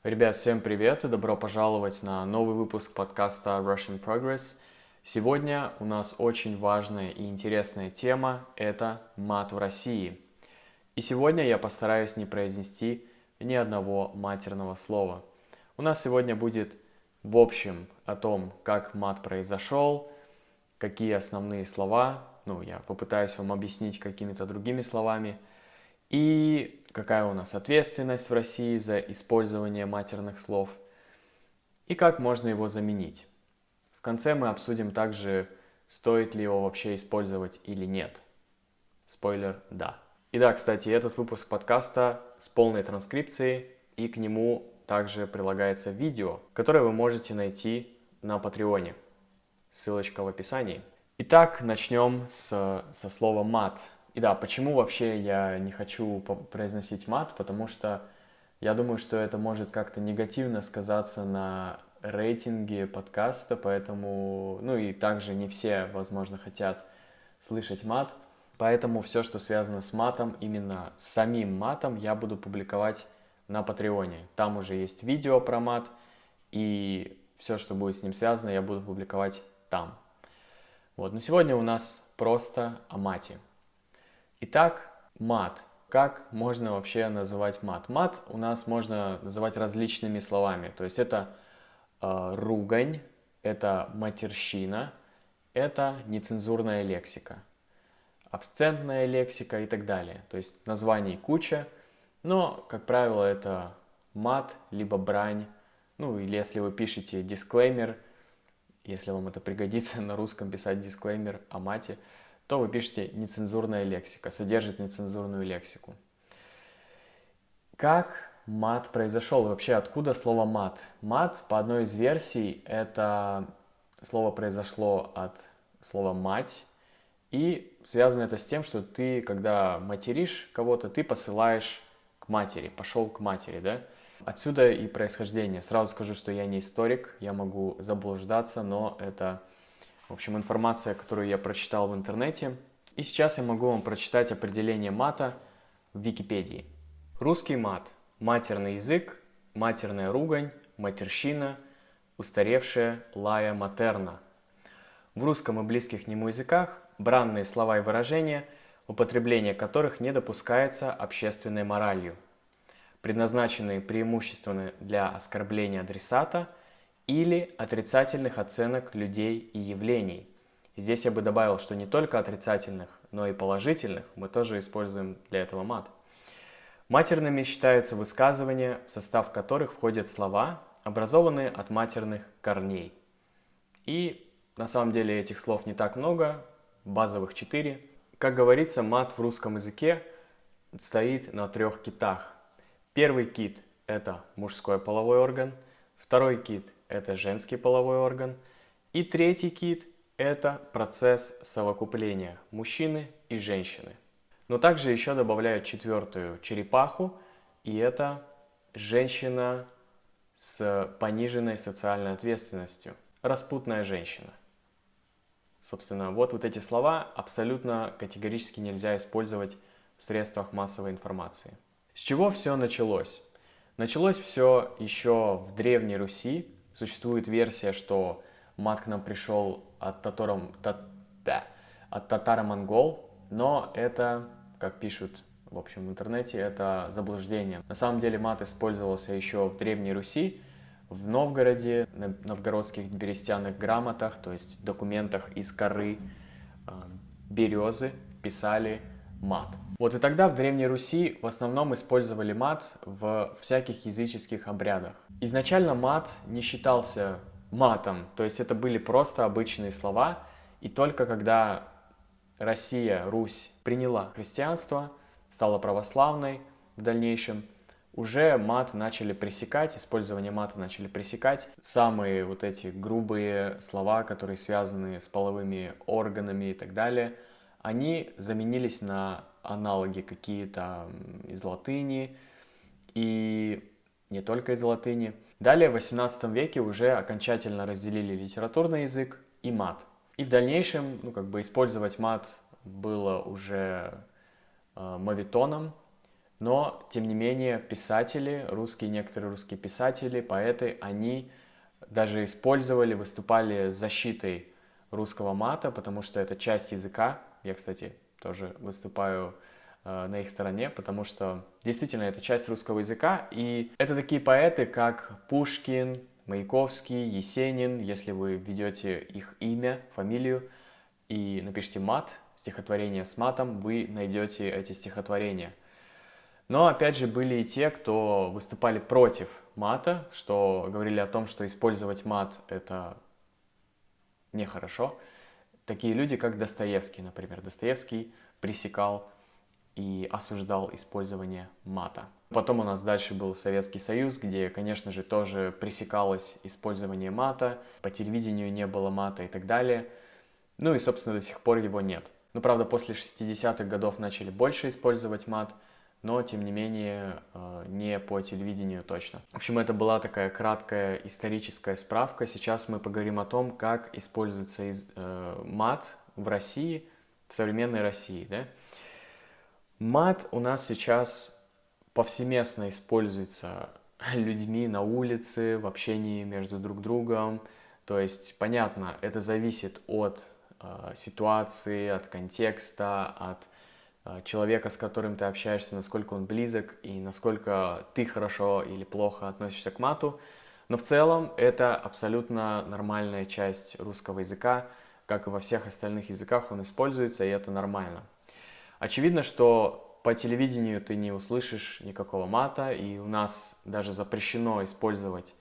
Ребят, всем привет и добро пожаловать на новый выпуск подкаста Russian Progress. Сегодня у нас очень важная и интересная тема – это мат в России. И сегодня я постараюсь не произнести ни одного матерного слова. У нас сегодня будет в общем о том, как мат произошел, какие основные слова, я попытаюсь вам объяснить какими-то другими словами, и какая у нас ответственность в России за использование матерных слов, и как можно его заменить. В конце мы обсудим также, стоит ли его вообще использовать или нет. Спойлер – да. И да, кстати, этот выпуск подкаста с полной транскрипцией, и к нему также прилагается видео, которое вы можете найти на Патреоне. Ссылочка в описании. Итак, начнем со слова мат. И да, почему вообще я не хочу произносить мат? Потому что я думаю, что это может как-то негативно сказаться на рейтинге подкаста, поэтому, и также не все, возможно, хотят слышать мат. Поэтому все, что связано с матом, именно с самим матом, я буду публиковать на Патреоне. Там уже есть видео про мат, и все, что будет с ним связано, я буду публиковать там. Но сегодня у нас просто о мате. Итак, мат. Как можно вообще называть мат? Мат у нас можно называть различными словами. То есть это ругань, это матерщина, это нецензурная лексика, абсцентная лексика и так далее. То есть названий куча, но, как правило, это мат, либо брань. Или если вы пишете дисклеймер, если вам это пригодится на русском писать дисклеймер о мате, то вы пишете нецензурная лексика, содержит нецензурную лексику. Как мат произошел? Вообще, откуда слово мат? Мат, по одной из версий, это слово произошло от слова мать, и связано это с тем, что ты, когда материшь кого-то, ты посылаешь к матери, пошел к матери, да? Отсюда и происхождение. Сразу скажу, что я не историк, я могу заблуждаться, но это, в общем, информация, которую я прочитал в интернете. И сейчас я могу вам прочитать определение мата в Википедии. Русский мат – матерный язык, матерная ругань, матерщина, устаревшая лая матерна. В русском и близких нему языках бранные слова и выражения, употребление которых не допускается общественной моралью, предназначенные преимущественно для оскорбления адресата или отрицательных оценок людей и явлений. И здесь я бы добавил, что не только отрицательных, но и положительных мы тоже используем для этого мат. Матерными считаются высказывания, в состав которых входят слова, образованные от матерных корней. И на самом деле этих слов не так много, базовых 4. Как говорится, мат в русском языке стоит на 3 китах. Первый кит – это мужской половой орган, второй кит – это женский половой орган, и третий кит – это процесс совокупления мужчины и женщины. Но также еще добавляют 4-ю черепаху, и это женщина с пониженной социальной ответственностью, распутная женщина. Собственно, вот эти слова абсолютно категорически нельзя использовать в средствах массовой информации. С чего все началось? Началось все еще в Древней Руси. Существует версия, что мат к нам пришел от татаро-монгол, но это, как пишут в интернете, это заблуждение. На самом деле мат использовался еще в Древней Руси, в Новгороде, на новгородских берестяных грамотах, то есть документах из коры березы писали мат. И тогда в Древней Руси в основном использовали мат в всяких языческих обрядах. Изначально мат не считался матом, то есть это были просто обычные слова, и только когда Россия, Русь приняла христианство, стала православной в дальнейшем, уже мат начали пресекать, использование мата начали пресекать. Самые эти грубые слова, которые связаны с половыми органами и так далее, они заменились на аналоги какие-то из латыни и не только из латыни. Далее в 18 веке уже окончательно разделили литературный язык и мат. И в дальнейшем, использовать мат было уже моветоном, Но, тем не менее, писатели, некоторые русские писатели, поэты, они даже использовали, выступали с защитой русского мата, потому что это часть языка. Я, кстати, тоже выступаю на их стороне, потому что действительно это часть русского языка. И это такие поэты, как Пушкин, Маяковский, Есенин. Если вы введете их имя, фамилию и напишите мат, стихотворение с матом, вы найдете эти стихотворения. Но, опять же, были и те, кто выступали против мата, что говорили о том, что использовать мат — это нехорошо. Такие люди, как Достоевский, например. Достоевский пресекал и осуждал использование мата. Потом у нас дальше был Советский Союз, где, конечно же, тоже пресекалось использование мата, по телевидению не было мата и так далее. Ну и, собственно, до сих пор его нет. Ну, правда, после 60-х годов начали больше использовать мат, но, тем не менее, не по телевидению точно. В общем, это была такая краткая историческая справка. Сейчас мы поговорим о том, как используется мат в России, в современной России, да? Мат у нас сейчас повсеместно используется людьми на улице, в общении между друг другом. То есть, понятно, это зависит от ситуации, от контекста, от человека, с которым ты общаешься, насколько он близок и насколько ты хорошо или плохо относишься к мату. Но в целом это абсолютно нормальная часть русского языка, как и во всех остальных языках он используется, и это нормально. Очевидно, что по телевидению ты не услышишь никакого мата, и у нас даже запрещено использовать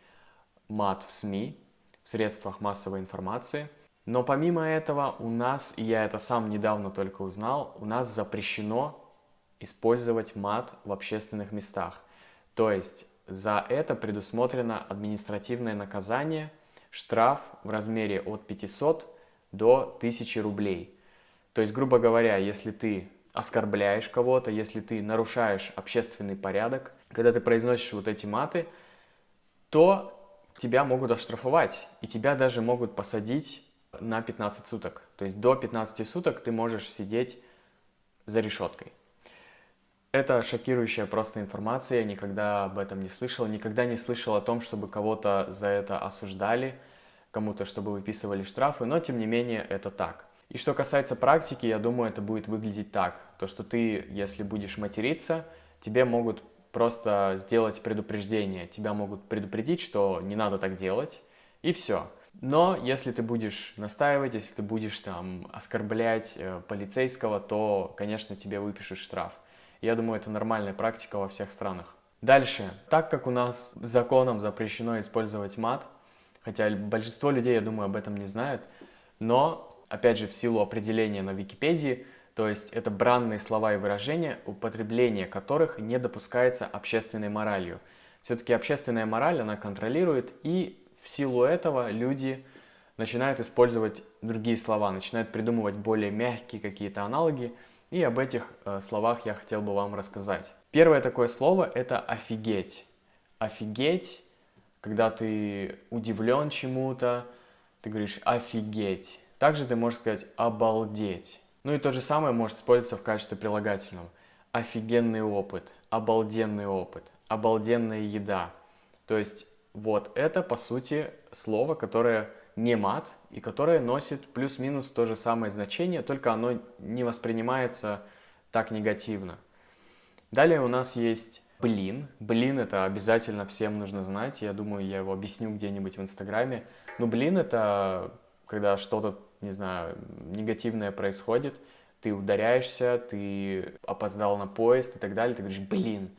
мат в СМИ, в средствах массовой информации. Но помимо этого у нас, и я это сам недавно только узнал, у нас запрещено использовать мат в общественных местах. То есть за это предусмотрено административное наказание, штраф в размере от 500 до 1000 рублей. То есть, грубо говоря, если ты оскорбляешь кого-то, если ты нарушаешь общественный порядок, когда ты произносишь вот эти маты, то тебя могут оштрафовать, и тебя даже могут посадить на 15 суток. То есть до 15 суток ты можешь сидеть за решеткой. Это шокирующая просто информация, я никогда об этом не слышал, никогда не слышал о том, чтобы кого-то за это осуждали, кому-то, чтобы выписывали штрафы, но тем не менее это так. И что касается практики, я думаю, это будет выглядеть так. То, что ты, если будешь материться, тебе могут просто сделать предупреждение. Тебя могут предупредить, что не надо так делать, и все. Но если ты будешь настаивать, если ты будешь там оскорблять полицейского, то, конечно, тебе выпишут штраф. Я думаю, это нормальная практика во всех странах. Дальше. Так как у нас законом запрещено использовать мат, хотя большинство людей, я думаю, об этом не знают, но, опять же, в силу определения на Википедии, то есть это бранные слова и выражения, употребление которых не допускается общественной моралью. Все-таки общественная мораль, она контролирует, и в силу этого люди начинают использовать другие слова, начинают придумывать более мягкие какие-то аналоги, и об этих словах я хотел бы вам рассказать. Первое такое слово – это «офигеть». «Офигеть», когда ты удивлен чему-то, ты говоришь «офигеть». Также ты можешь сказать «обалдеть». Ну и то же самое может использоваться в качестве прилагательного. Офигенный опыт, обалденный опыт, обалденная еда. То есть вот это, по сути, слово, которое не мат и которое носит плюс-минус то же самое значение, только оно не воспринимается так негативно. Далее у нас есть блин. Блин — это обязательно всем нужно знать. Я думаю, я его объясню где-нибудь в Инстаграме. Но блин — это когда что-то, не знаю, негативное происходит, ты ударяешься, ты опоздал на поезд и так далее, ты говоришь блин,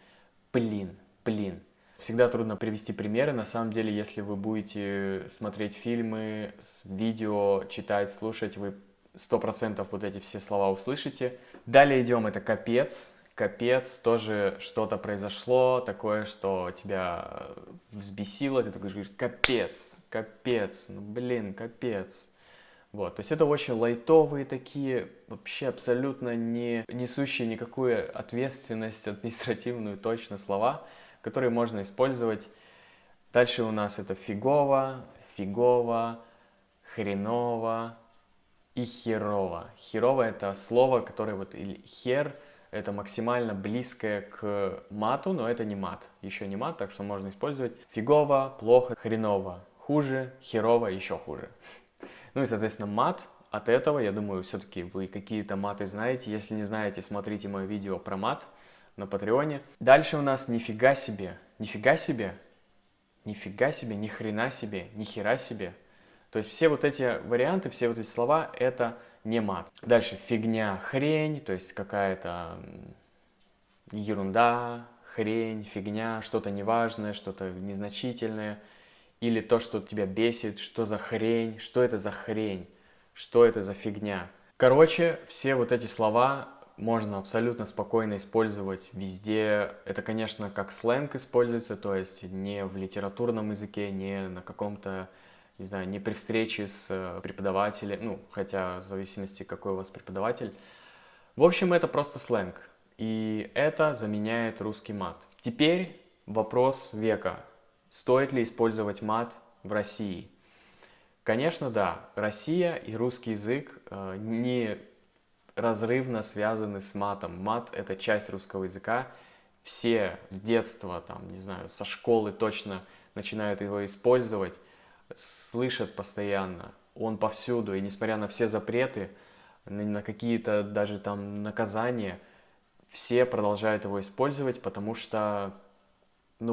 блин, блин. Всегда трудно привести примеры. На самом деле, если вы будете смотреть фильмы, видео, читать, слушать, вы 100% вот эти все слова услышите. Далее идем, это капец. Капец, тоже что-то произошло, такое, что тебя взбесило, ты такой говоришь, капец, капец, ну блин, капец. Вот, то есть это очень лайтовые такие, вообще абсолютно не несущие никакую ответственность административную точно слова, которые можно использовать. Дальше у нас это фигово, фигово, хреново и херово. Херово — это слово, которое вот, или хер — это максимально близкое к мату, но это не мат. Еще не мат, так что можно использовать фигово, плохо, хреново, хуже, херово, еще хуже. Ну и, соответственно, мат. От этого, я думаю, все-таки вы какие-то маты знаете. Если не знаете, смотрите мое видео про мат на Патреоне. Дальше у нас нифига себе, нифига себе, нифига себе, ни хрена себе, ни хера себе. То есть все вот эти варианты, все вот эти слова, это не мат. Дальше фигня, хрень, то есть какая-то ерунда, хрень, фигня, что-то неважное, что-то незначительное. Или то, что тебя бесит, что за хрень, что это за хрень, что это за фигня. Короче, все вот эти слова можно абсолютно спокойно использовать везде. Это, конечно, как сленг используется, то есть не в литературном языке, не на каком-то, не знаю, не при встрече с преподавателем, ну, хотя в зависимости, какой у вас преподаватель. В общем, это просто сленг, и это заменяет русский мат. Теперь вопрос века. Стоит ли использовать мат в России? Конечно, да. Россия и русский язык неразрывно связаны с матом. Мат — это часть русского языка. Все с детства, там, не знаю, со школы точно начинают его использовать, слышат постоянно. Он повсюду, и несмотря на все запреты, на какие-то даже там наказания, все продолжают его использовать, потому что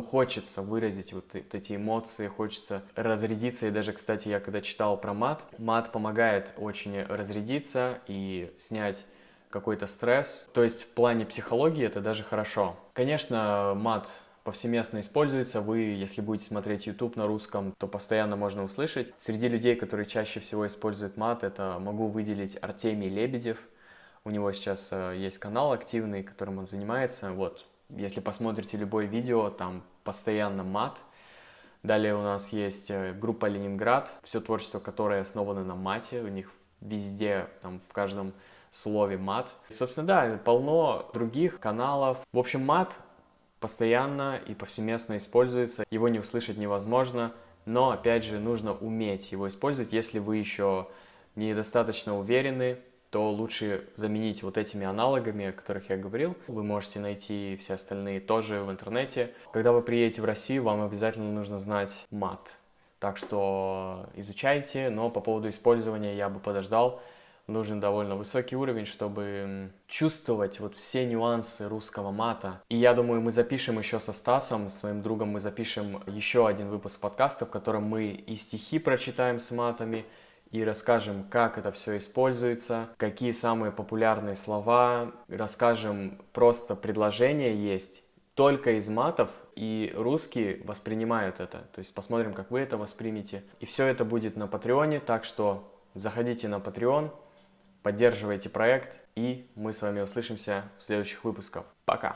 хочется выразить вот эти эмоции, хочется разрядиться. И даже, кстати, я когда читал про мат, мат помогает очень разрядиться и снять какой-то стресс. То есть в плане психологии это даже хорошо. Конечно, мат повсеместно используется. Вы, если будете смотреть YouTube на русском, то постоянно можно услышать. Среди людей, которые чаще всего используют мат, это могу выделить Артемий Лебедев. У него сейчас есть канал активный, которым он занимается. Вот. Если посмотрите любое видео, там постоянно мат. Далее у нас есть группа Ленинград, все творчество, которое основано на мате, у них везде, там в каждом слове мат. Собственно, да, полно других каналов. В общем, мат постоянно и повсеместно используется, его не услышать невозможно, но, опять же, нужно уметь его использовать. Если вы еще недостаточно уверены, то лучше заменить вот этими аналогами, о которых я говорил. Вы можете найти все остальные тоже в интернете. Когда вы приедете в Россию, вам обязательно нужно знать мат. Так что изучайте, но по поводу использования я бы подождал. Нужен довольно высокий уровень, чтобы чувствовать вот все нюансы русского мата. И я думаю, мы запишем еще со Стасом, с моим другом, мы запишем еще один выпуск подкаста, в котором мы и стихи прочитаем с матами, и расскажем, как это все используется, какие самые популярные слова, расскажем просто предложения есть только из матов, и русские воспринимают это. То есть посмотрим, как вы это воспримете. И все это будет на Патреоне, так что заходите на Patreon, поддерживайте проект, и мы с вами услышимся в следующих выпусках. Пока!